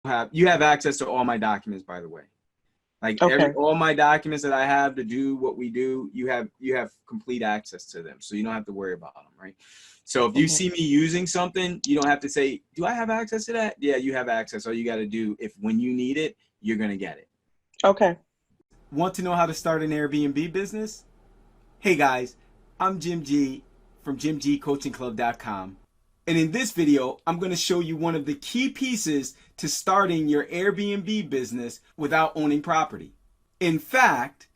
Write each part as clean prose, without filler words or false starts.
You have access to all my documents, by the way. Like Okay. all my documents that I have to do what we do, you have complete access to them. So you don't have to worry about them, right? So if you Mhm. see me using something, you don't have to say, do I have access to that? Yeah, you have access. All you got to do, if when you need it, you're going to get it. Okay. Want to know how to start an Airbnb business? Hey guys, I'm Jim G from JimGCoachingClub.com. And in this video, I'm going to show you one of the key pieces to starting your Airbnb business without owning property. In fact,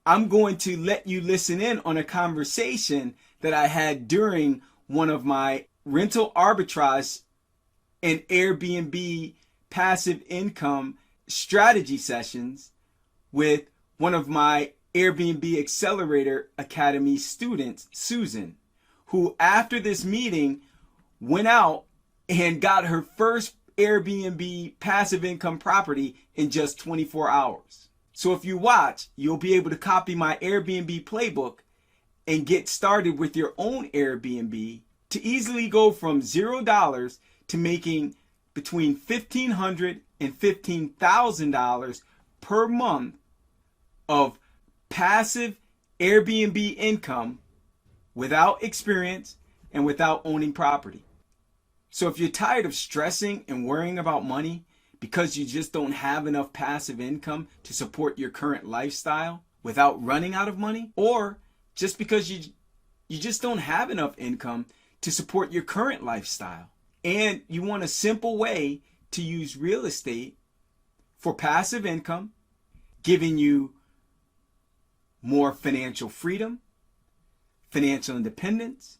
I'm going to let you listen in on a conversation that I had during one of my rental arbitrage and Airbnb passive income strategy sessions with one of my Airbnb Accelerator Academy students, Susan, who after this meeting went out and got her first Airbnb passive income property in just 24 hours. So if you watch, you'll be able to copy my Airbnb playbook and get started with your own Airbnb to easily go from $0 to making between $1,500 and $15,000 per month of passive Airbnb income without experience and without owning property. So if you're tired of stressing and worrying about money because you just don't have enough passive income to support your current lifestyle without running out of money, or just because you just don't have enough income to support your current lifestyle, and you want a simple way to use real estate for passive income, giving you more financial freedom, financial independence,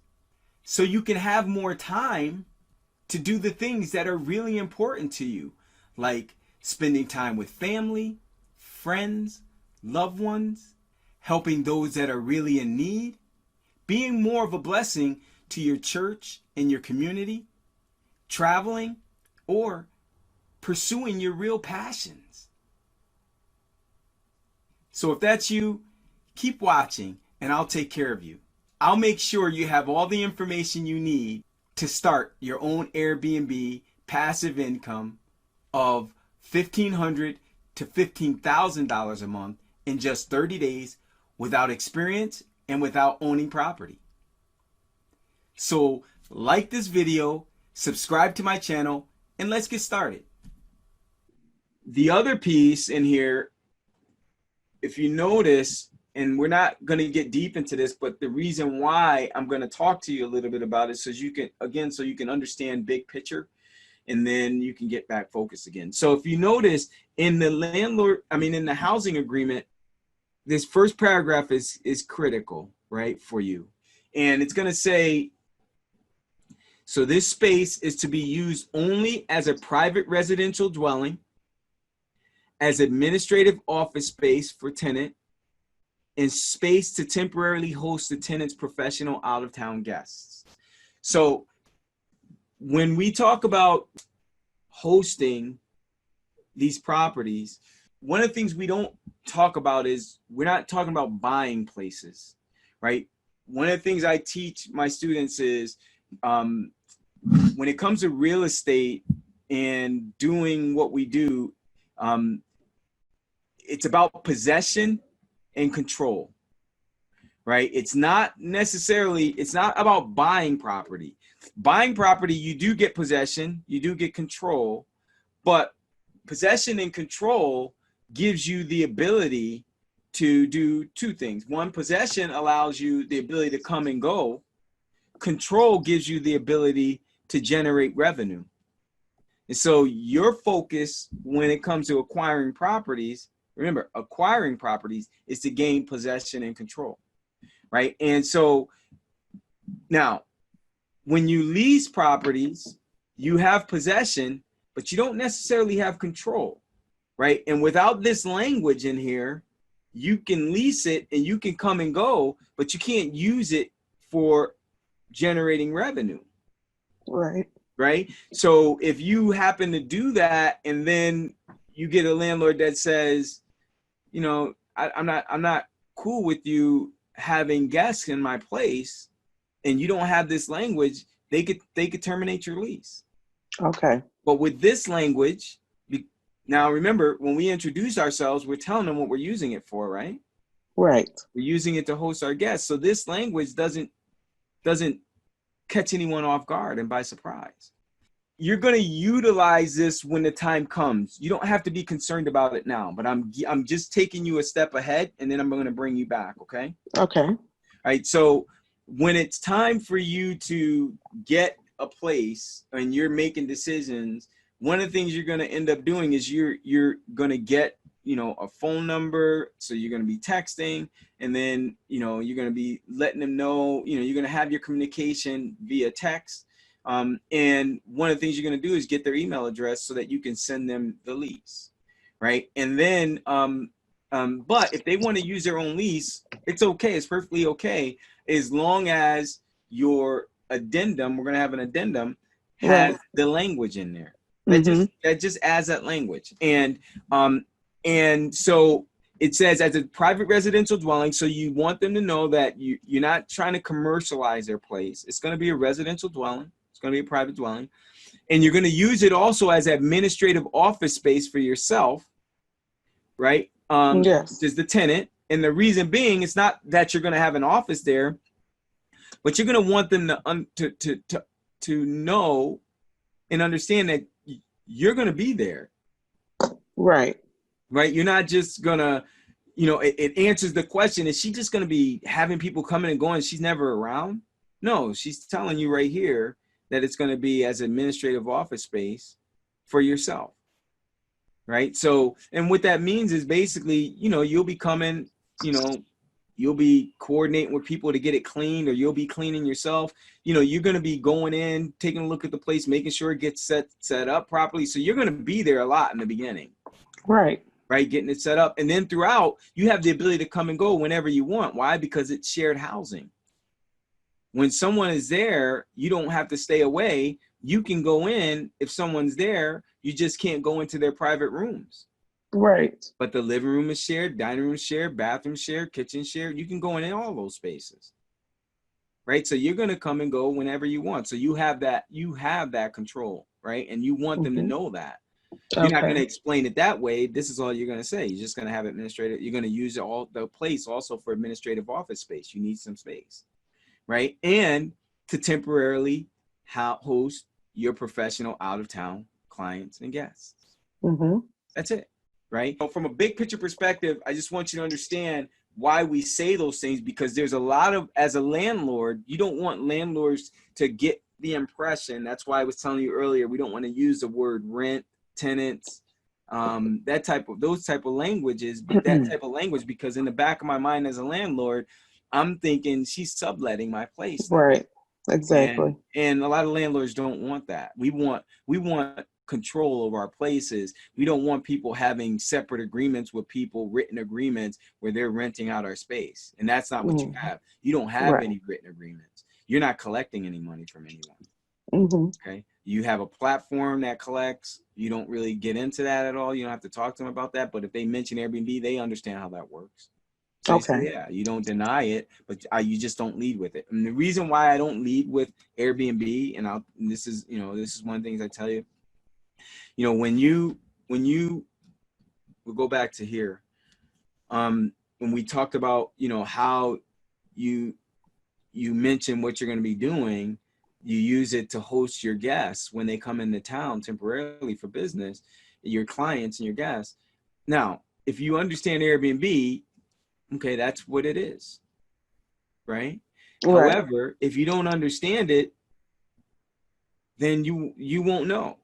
so you can have more time to do the things that are really important to you, like spending time with family, friends, loved ones, helping those that are really in need, being more of a blessing to your church and your community, traveling, or pursuing your real passions. So if that's you, keep watching and I'll take care of you. I'll make sure you have all the information you need to start your own Airbnb passive income of $1,500 to $15,000 a month in just 30 days without experience and without owning property. So like this video, subscribe to my channel, and let's get started. The other piece in here, if you notice, and we're not going to get deep into this, but the reason why I'm going to talk to you a little bit about it so you can, again, so you can understand big picture, and then you can get back focused again. So if you notice in the in the housing agreement, this first paragraph is critical, right, for you. And it's going to say, so this space is to be used only as a private residential dwelling, as administrative office space for tenant, and space to temporarily host the tenant's professional out-of-town guests. So when we talk about hosting these properties, one of the things we don't talk about is we're not talking about buying places, right? One of the things I teach my students is when it comes to real estate and doing what we do, it's about possession and control, right? It's not about buying property. Buying property, you do get possession, you do get control, but possession and control gives you the ability to do two things. One, possession allows you the ability to come and go. Control gives you the ability to generate revenue. And so your focus when it comes to acquiring properties, remember, acquiring properties is to gain possession and control, right? And so now, when you lease properties, you have possession, but you don't necessarily have control, right? And without this language in here, you can lease it and you can come and go, but you can't use it for generating revenue. Right. Right. So if you happen to do that and then you get a landlord that says, you know, I'm not cool with you having guests in my place, and you don't have this language, they could terminate your lease. Okay. But with this language, Now, remember, when we introduce ourselves, we're telling them what we're using it for, right? Right. We're using it to host our guests. So this language doesn't catch anyone off guard and by surprise. You're going to utilize this when the time comes. You don't have to be concerned about it now, but I'm just taking you a step ahead, and then I'm going to bring you back, okay? Okay. All right, so when it's time for you to get a place and you're making decisions, one of the things you're going to end up doing is you're going to get, a phone number. So you're going to be texting, and then, you're going to be letting them know, you're going to have your communication via text. And one of the things you're going to do is get their email address so that you can send them the lease, right? And then, but if they want to use their own lease, it's okay. It's perfectly okay, as long as your addendum, we're going to have an addendum, has the language in there. That just adds that language. And so it says as a private residential dwelling. So you want them to know that you're not trying to commercialize their place. It's going to be a residential dwelling. It's going to be a private dwelling. And you're going to use it also as administrative office space for yourself, right? Yes. Which is the tenant. And the reason being, it's not that you're going to have an office there, but you're going to want them to know and understand that you're going to be there. Right. Right. You're not just going to, it answers the question. Is she just going to be having people coming and going? She's never around? No, she's telling you right here that it's going to be as administrative office space for yourself. Right. So, and what that means is basically, you'll be coming, you'll be coordinating with people to get it cleaned, or you'll be cleaning yourself. You're going to be going in, taking a look at the place, making sure it gets set up properly. So you're going to be there a lot in the beginning. Right. Right. Getting it set up. And then throughout, you have the ability to come and go whenever you want. Why? Because it's shared housing. When someone is there, you don't have to stay away. You can go in if someone's there. You just can't go into their private rooms. Right. But the living room is shared, dining room is shared, bathroom shared, kitchen shared. You can go in all those spaces. Right. So you're going to come and go whenever you want. So you have that control. Right. And you want them to know that. You're not going to explain it that way. This is all you're going to say. You're just going to have administrative. You're going to use all the place also for administrative office space. You need some space, right? And to temporarily host your professional out-of-town clients and guests. That's it, right? So from a big picture perspective, I just want you to understand why we say those things, because there's a lot of, as a landlord, you don't want landlords to get the impression. That's why I was telling you earlier, we don't want to use the word rent, tenants, those type of languages, because in the back of my mind as a landlord, I'm thinking she's subletting my place. Right. Exactly. And a lot of landlords don't want that. We want control over our places. We don't want people having separate agreements with people, written agreements where they're renting out our space. And that's not what you have. You don't have any written agreements. You're not collecting any money from anyone. Okay. You have a platform that collects. You don't really get into that at all. You don't have to talk to them about that. But if they mention Airbnb, they understand how that works. So say, yeah, you don't deny it, but you just don't lead with it. And the reason why I don't lead with Airbnb, and this is one of the things I tell you, when you we'll go back to here, when we talked about, how you mentioned what you're going to be doing, you use it to host your guests when they come into town temporarily for business, your clients and your guests. Now, if you understand Airbnb, okay, that's what it is, right? However, if you don't understand it, then you won't know.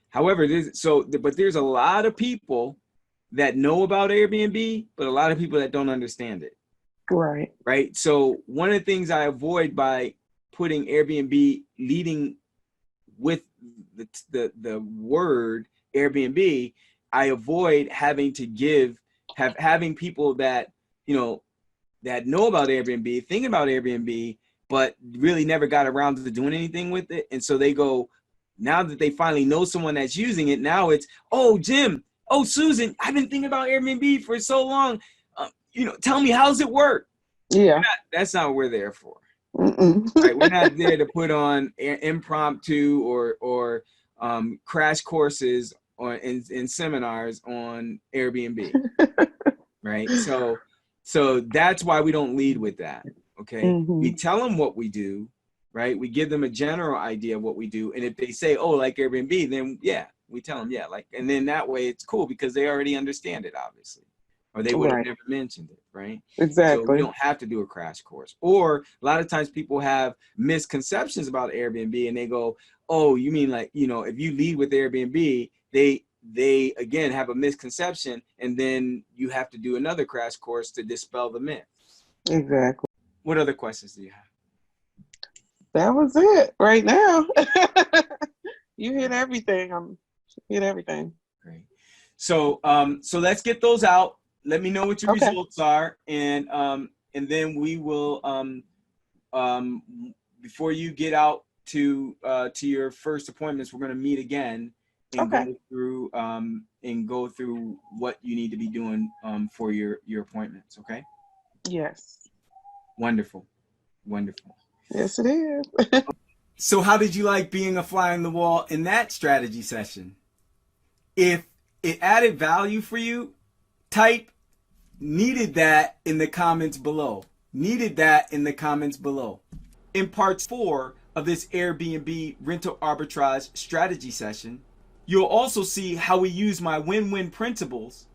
However, there's a lot of people that know about Airbnb, but a lot of people that don't understand it. Right. So one of the things I avoid by putting Airbnb leading with the word Airbnb, I avoid having to having people that, that know about Airbnb, thinking about Airbnb, but really never got around to doing anything with it. And so they go, now that they finally know someone that's using it, now it's, oh, Jim, oh, Susan, I've been thinking about Airbnb for so long. Tell me, how's it work? Yeah. That's not what we're there for. Right? We're not there to put on impromptu or crash courses or in seminars on Airbnb, right? So that's why we don't lead with that. Okay, we tell them what we do, right? We give them a general idea of what we do, and if they say, "Oh, like Airbnb," then yeah, we tell them, yeah, like, and then that way it's cool because they already understand it, obviously, or they would have Right. never mentioned it, right? So we Exactly. don't have to do a crash course. Or a lot of times people have misconceptions about Airbnb, and they go, "Oh, you mean like, if you lead with Airbnb, they again have a misconception, and then you have to do another crash course to dispel the myth." Exactly. What other questions do you have? That was it right now. You hit everything. Hit everything. Great. So so let's get those out. Let me know what your Okay. results are, and then we will um before you get out to your first appointments, we're going to meet again and Okay. go through what you need to be doing for your appointments. Okay. Yes. Wonderful. Wonderful. Yes, it is. So how did you like being a fly on the wall in that strategy session? If it added value for you, type "needed that" in the comments below. Needed that in the comments below. In part 4 of this Airbnb rental arbitrage strategy session, you'll also see how we use my win-win principles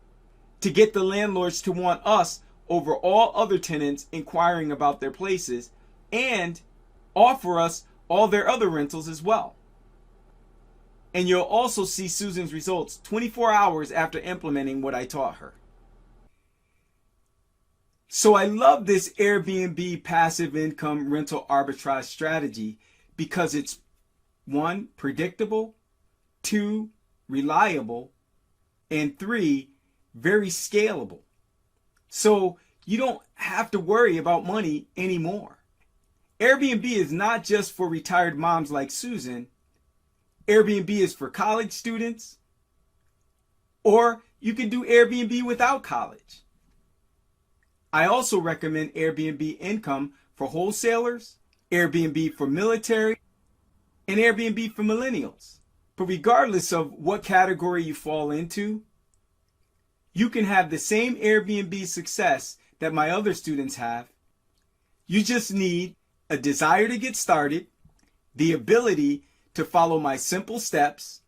to get the landlords to want us over all other tenants inquiring about their places and offer us all their other rentals as well. And you'll also see Susan's results 24 hours after implementing what I taught her. So I love this Airbnb passive income rental arbitrage strategy because it's 1, predictable, 2, reliable, and 3, very scalable. So you don't have to worry about money anymore. Airbnb is not just for retired moms like Susan. Airbnb is for college students, or you can do Airbnb without college. I also recommend Airbnb Income for wholesalers, Airbnb for military, and Airbnb for millennials. But regardless of what category you fall into, you can have the same Airbnb success that my other students have. You just need a desire to get started, the ability to follow my simple steps,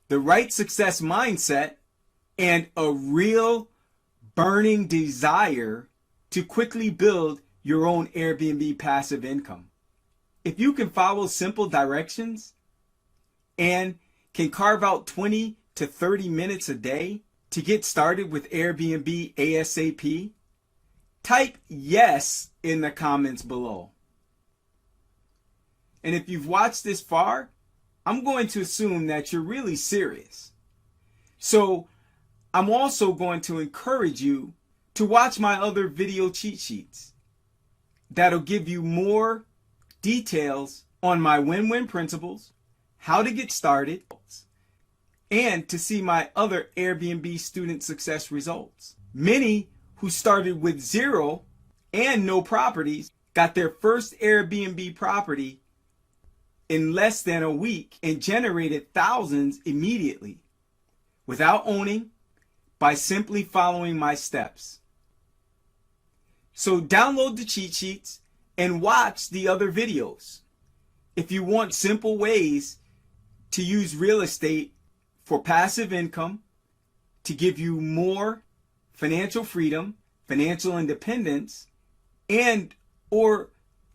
the right success mindset, and a real burning desire to quickly build your own Airbnb passive income. If you can follow simple directions and can carve out 20 to 30 minutes a day to get started with Airbnb ASAP, type yes in the comments below. And if you've watched this far, I'm going to assume that you're really serious. So I'm also going to encourage you to watch my other video cheat sheets that'll give you more details on my win-win principles, how to get started, and to see my other Airbnb student success results. Many who started with 0 and no properties got their first Airbnb property in less than a week and generated thousands immediately without owning, by simply following my steps. So download the cheat sheets and watch the other videos. If you want simple ways to use real estate for passive income to give you more financial freedom, financial independence, and or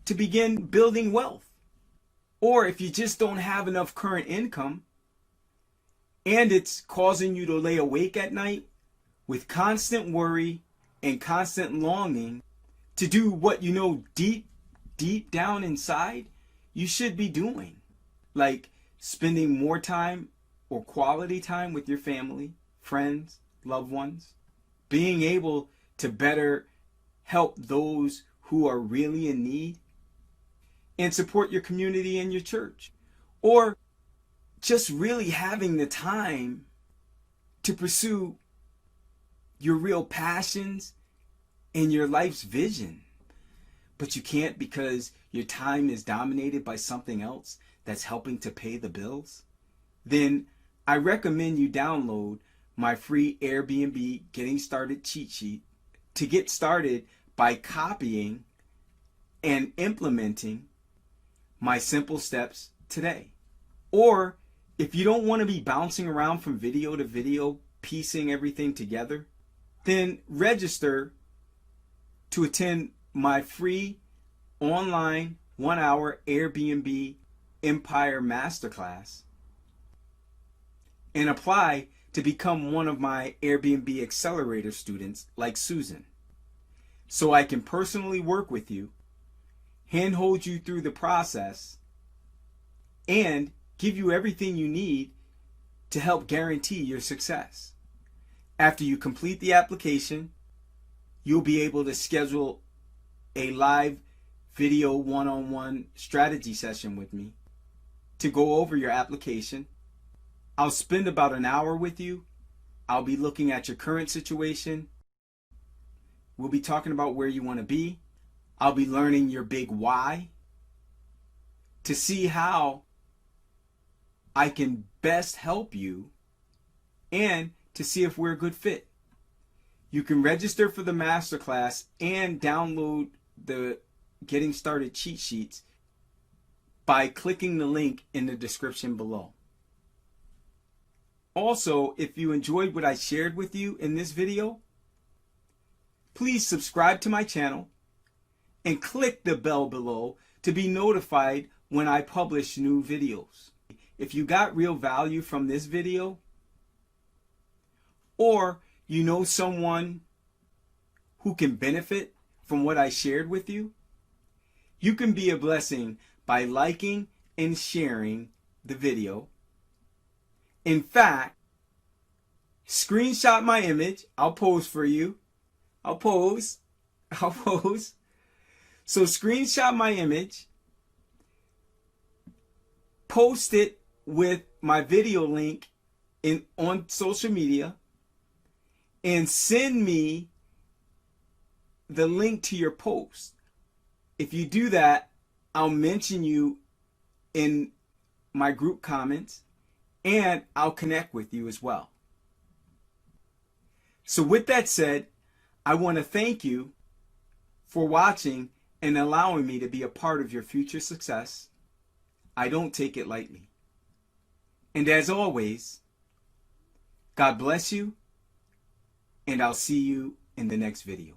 to begin building wealth. Or if you just don't have enough current income and it's causing you to lay awake at night with constant worry and constant longing to do what you know deep down inside you should be doing, like spending more time or quality time with your family, friends, loved ones, being able to better help those who are really in need, and support your community and your church, or just really having the time to pursue your real passions and your life's vision. But you can't because your time is dominated by something else that's helping to pay the bills, then I recommend you download my free Airbnb Getting Started cheat sheet to get started by copying and implementing my simple steps today. Or if you don't want to be bouncing around from video to video, piecing everything together, then register to attend my free online 1-hour Airbnb Empire Masterclass and apply to become one of my Airbnb Accelerator students like Susan, so I can personally work with you, handhold you through the process, and give you everything you need to help guarantee your success. After you complete the application, you'll be able to schedule a live video one-on-one strategy session with me to go over your application. I'll spend about an hour with you. I'll be looking at your current situation. We'll be talking about where you want to be. I'll be learning your big why to see how I can best help you and to see if we're a good fit. You can register for the masterclass and download the Getting Started cheat sheets by clicking the link in the description below. Also, if you enjoyed what I shared with you in this video, please subscribe to my channel and click the bell below to be notified when I publish new videos. If you got real value from this video, or you know someone who can benefit from what I shared with you, you can be a blessing by liking and sharing the video. In fact, screenshot my image. I'll pose for you. I'll pose. So screenshot my image, post it with my video link on social media, and send me the link to your post. If you do that, I'll mention you in my group comments, and I'll connect with you as well. So with that said, I want to thank you for watching and allowing me to be a part of your future success. I don't take it lightly. And as always, God bless you, and I'll see you in the next video.